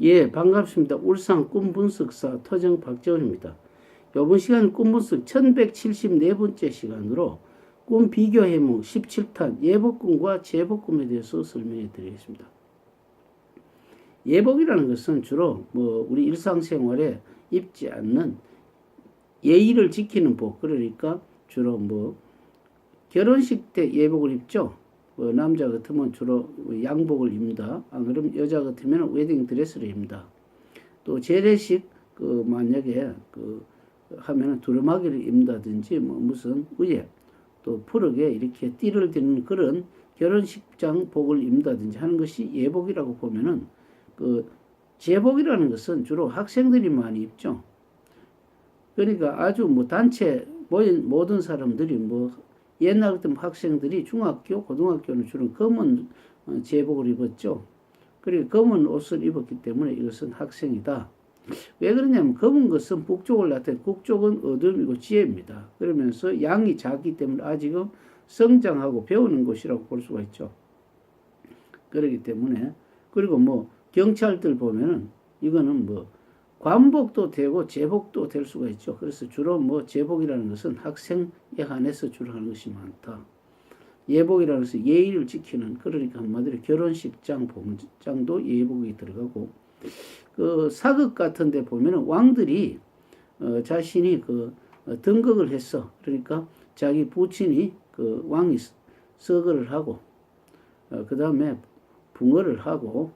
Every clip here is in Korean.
예, 반갑습니다. 울산 꿈분석사 터정 박재원입니다. 이번 시간 꿈분석 1174번째 시간으로 꿈 비교 해몽 17탄 예복꿈과 재복꿈에 대해서 설명해 드리겠습니다. 예복이라는 것은 주로 우리 일상생활에 입지 않는 예의를 지키는 복, 그러니까 주로 결혼식 때 예복을 입죠. 남자 같으면 주로 양복을 입니다. 안 그러면 여자 같으면 웨딩 드레스를 입니다. 또 재래식 만약에 하면은 두루마기를 입는다든지 무슨 위에 또 푸르게 이렇게 띠를 드는 그런 결혼식장 복을 입는다든지 하는 것이 예복이라고 보면은 제복이라는 것은 주로 학생들이 많이 입죠. 그러니까 아주 단체 모인 모든 사람들이 옛날 같은 학생들이 중학교, 고등학교는 주로 검은 제복을 입었죠. 그리고 검은 옷을 입었기 때문에 이것은 학생이다. 왜 그러냐면 검은 것은 북쪽을 나타내 북쪽은 어둠이고 지혜입니다. 그러면서 양이 작기 때문에 아직은 성장하고 배우는 곳이라고 볼 수가 있죠. 그렇기 때문에 그리고 경찰들 보면은 이거는 관복도 되고 제복도 될 수가 있죠. 그래서 주로 제복이라는 것은 학생에 한해서 주로 하는 것이 많다. 예복이라는 것은 예의를 지키는, 그러니까 한마디로 결혼식장, 봉장도 예복이 들어가고, 사극 같은 데 보면은 왕들이 자신이 등극을 했어. 그러니까 자기 부친이 왕이 서거를 하고 그 다음에 붕어를 하고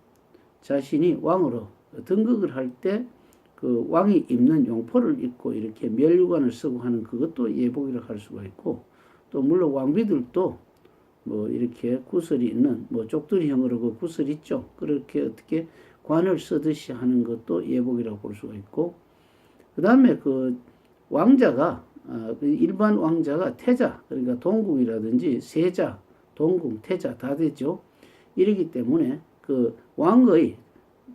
자신이 왕으로 등극을 할 때 왕이 입는 용포를 입고 이렇게 멸류관을 쓰고 하는 그것도 예복이라고 할 수가 있고, 또 물론 왕비들도 이렇게 구슬이 있는 쪽두리형으로 그 구슬 있죠. 그렇게 어떻게 관을 쓰듯이 하는 것도 예복이라고 볼 수가 있고, 그 다음에 왕자가 일반 왕자가 태자, 그러니까 동궁이라든지 세자, 동궁, 태자 다 되죠. 이러기 때문에 왕의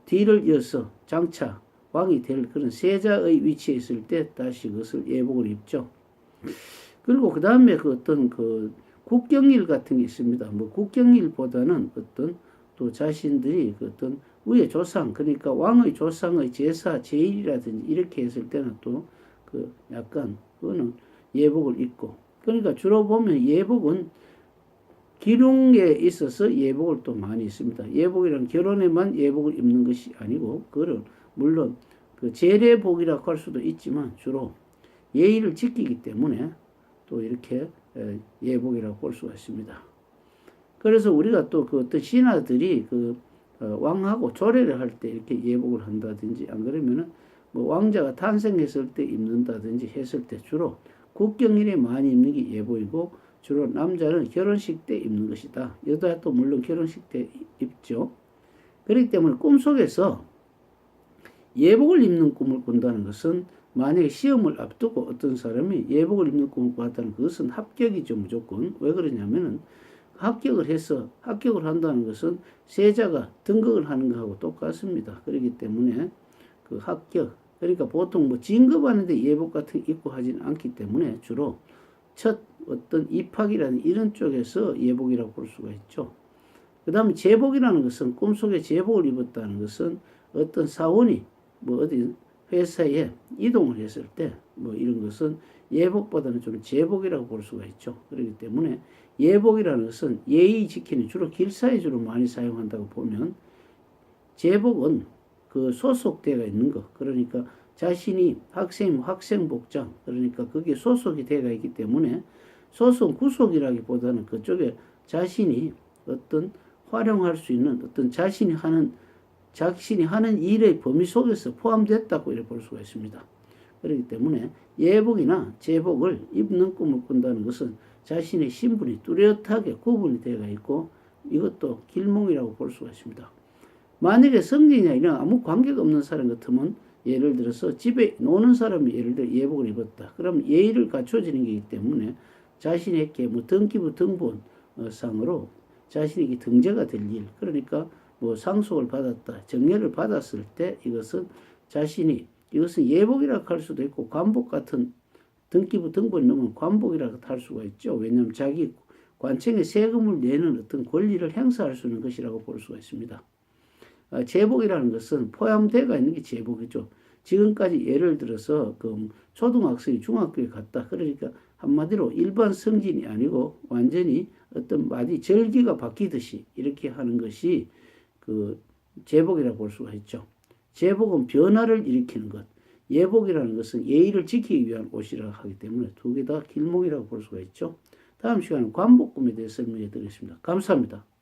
뒤를 이어서 장차 왕이 될 그런 세자의 위치에 있을 때 다시 그것을 예복을 입죠. 그리고 그 다음에 어떤 국경일 같은 게 있습니다. 국경일보다는 어떤 또 자신들이 어떤 위의 조상, 그러니까 왕의 조상의 제사, 제일이라든지 이렇게 했을 때는 또 약간 그거는 예복을 입고, 그러니까 주로 보면 예복은 기륭에 있어서 예복을 또 많이 있습니다. 예복이란 결혼에만 예복을 입는 것이 아니고, 그거는 물론 제례복이라고 할 수도 있지만 주로 예의를 지키기 때문에 또 이렇게 예복이라고 볼 수가 있습니다. 그래서 우리가 또 어떤 신하들이 왕하고 조례를 할 때 이렇게 예복을 한다든지, 안 그러면은 왕자가 탄생했을 때 입는다든지 했을 때 주로 국경일에 많이 입는 게 예복이고, 주로 남자는 결혼식 때 입는 것이다. 여자도 물론 결혼식 때 입죠. 그렇기 때문에 꿈속에서 예복을 입는 꿈을 꾼다는 것은, 만약에 시험을 앞두고 어떤 사람이 예복을 입는 꿈을 꿨다는 그것은 합격이죠, 무조건. 왜 그러냐면은 합격을 한다는 것은 세자가 등극을 하는 것하고 똑같습니다. 그렇기 때문에 합격, 그러니까 보통 진급하는데 예복 같은 거 입고 하지는 않기 때문에 주로 첫 어떤 입학이라는 이런 쪽에서 예복이라고 볼 수가 있죠. 그 다음에 제복이라는 것은 꿈속에 제복을 입었다는 것은 어떤 사원이 어디 회사에 이동을 했을 때 이런 것은 예복보다는 좀 제복이라고 볼 수가 있죠. 그렇기 때문에 예복이라는 것은 예의 지키는, 주로 길사에 주로 많이 사용한다고 보면, 제복은 소속되어 있는 것, 그러니까 자신이 학생복장, 그러니까 그게 소속이 되어 있기 때문에 소속 구속이라기보다는 그쪽에 자신이 어떤 활용할 수 있는 어떤 자신이 하는 일의 범위 속에서 포함됐다고 이렇게 볼 수가 있습니다. 그렇기 때문에 예복이나 제복을 입는 꿈을 꾼다는 것은 자신의 신분이 뚜렷하게 구분이 되어 있고, 이것도 길몽이라고 볼 수가 있습니다. 만약에 성진이나 이런 아무 관계가 없는 사람 같으면, 예를 들어서 집에 노는 사람이 예를 들어 예복을 입었다. 그럼 예의를 갖춰지는 게이기 때문에 자신에게 등기부 등본 상으로 자신에게 등재가 될 일, 그러니까 상속을 받았다, 정례를 받았을 때 이것은 이것은 예복이라고 할 수도 있고, 관복 같은 등기부 등본이 넘으면 관복이라고 할 수가 있죠. 왜냐하면 자기 관청에 세금을 내는 어떤 권리를 행사할 수 있는 것이라고 볼 수가 있습니다. 제복이라는 것은 포함되어 있는 게 제복이죠. 지금까지 예를 들어서 그 초등학생이 중학교에 갔다. 그러니까 한마디로 일반 성진이 아니고 완전히 어떤 마디 절기가 바뀌듯이 이렇게 하는 것이 그 제복이라고 볼 수가 있죠. 제복은 변화를 일으키는 것. 예복이라는 것은 예의를 지키기 위한 옷이라고 하기 때문에 두 개 다 길목이라고 볼 수가 있죠. 다음 시간에 관복금에 대해 설명해 드리겠습니다. 감사합니다.